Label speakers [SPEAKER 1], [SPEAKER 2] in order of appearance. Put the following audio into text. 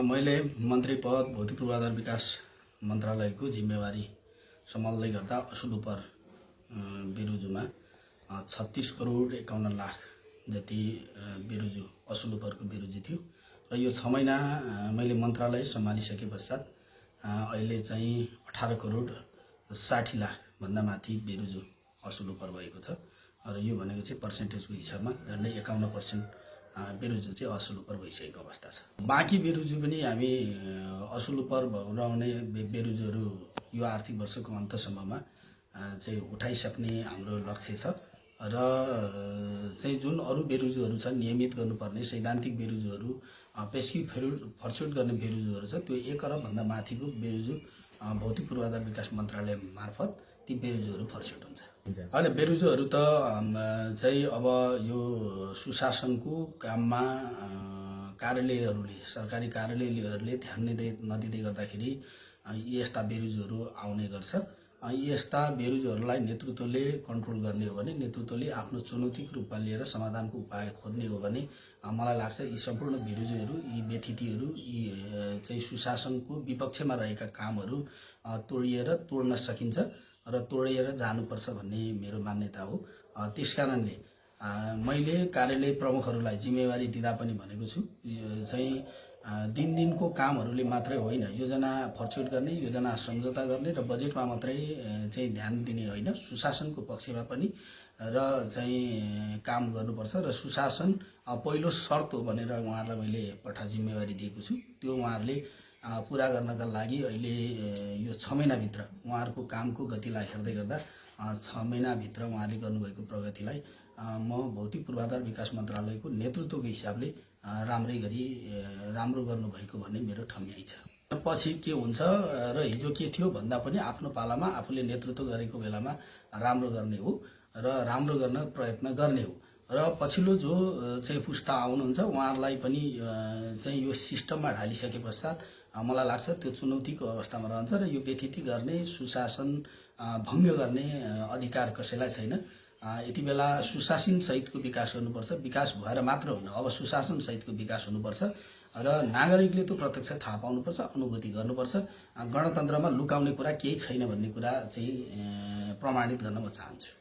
[SPEAKER 1] मैले मन्त्री पद भौतिक पूर्वाधार विकास मन्त्रालयको जिम्मेवारी सम्हाल्दै गर्दा असुलुपर बेरुजुमा 36 करोड 51 लाख जति बेरुजु असुलुपरको बेरुजु थियो र यो 6 महिना मैले मन्त्रालय सम्हालिसके पश्चात अहिले चाहिँ 18 करोड 60 लाख भन्दा माथि बेरुजु असुलुपर भएको छ र यो भनेको चाहिँ पर्सेन्टेजको हिसाबमा झन्डै 51% बेरुजु चाहिँ असुलुपर भइसकेको अवस्था छ। बाँकी बेरुजु पनि हामी असुलुपर रहने बेरुजुहरू यो आर्थिक वर्षको अन्तसम्ममा चाहिँ उठाइसक्ने हाम्रो लक्ष्य छ र चाहिँ जुन अरू बेरुजुहरू छन् नियमित गर्नुपर्ने सैद्धान्तिक बेरुजुहरू पेस्की फर्चुट गर्ने बेरुजुहरू छ त्यो 1 अरब भन्दा माथिको बेरुजु भौतिक पूर्वाधार विकास मन्त्रालय मार्फत ती बेरुजुहरू फर्चुट हुन्छ। अहिले बेरुजुहरू त चाहिँ अब यो सुशासनको काममा कार्यालयहरूले सरकारी कार्यालयहरूले ध्यान नदिँदै गर्दाखेरि यस्ता बेरुजुहरू आउने गर्छ। यस्ता बेरुजुहरूलाई नेतृत्वले कन्ट्रोल गर्ने हो भने नेतृत्वले आफ्नो चुनौतीको रूपमा लिएर समाधानको उपाय खोज्ने हो भने मलाई लाग्छ यी सम्पूर्ण बेरुजुहरू यी व्यथितिहरू यी चाहिँ सुशासनको विपक्षमा रहेका कामहरू तोड्न सकिन्छ र तोडेर जानुपर्छ भन्ने मेरो मान्यता हो। त्यसकारणले मैले कार्यालय प्रमुखहरूलाई जिम्मेवारी दिँदा पनि भनेको छु चाहिँ दिनको कामहरूले मात्रै होइन योजना फर्चुट गर्ने योजना सम्झौता गर्ने र बजेटमा मात्रै चाहिँ ध्यान दिने होइन सुशासनको पक्षमा पनि र चाहिँ काम गर्नुपर्छ र सुशासन पहिलो शर्त हो भनेर उहाँहरूलाई मैले जिम्मेवारी दिएको छु। त्यो उहाँहरूले पुरा गर्नका लागि अहिले यो 6 महिनाभित्र उहाँहरूको कामको गतिलाई हेर्दै गर्दा 6 महिनाभित्र उहाँले गर्नुभएको प्रगतिलाई म भौतिक पूर्वाधार विकास मन्त्रालयको नेतृत्वको हिसाबले राम्रो गर्नुभएको भन्ने मेरो ठम्याइ छ। पछि के हुन्छ र हिजो के थियो भन्दा पनि आफ्नो पालामा आफूले नेतृत्व गरेको बेलामा राम्रो गर्ने हो र राम्रो गर्न प्रयत्न गर्ने हो र पछिल्लो जो चाहिँ पुस्ता आउनुहुन्छ उहाँहरूलाई पनि चाहिँ यो सिस्टममा ढालिसके पश्चात मलाई लाग्छ त्यो चुनौतीको अवस्थामा रहन्छ र यो व्यथिति गर्ने सुशासन भङ्ग गर्ने अधिकार कसैलाई छैन। यति बेला सुशासन सहितको विकास गर्नुपर्छ, विकास भएर मात्र हुन्न अब सुशासन सहितको विकास हुनुपर्छ र नागरिकले त्यो प्रत्यक्ष थाहा पाउनुपर्छ, अनुभूति गर्नुपर्छ। गणतन्त्रमा लुकाउने कुरा केही छैन भन्ने कुरा चाहिँ प्रमाणित गर्न म चाहन्छु।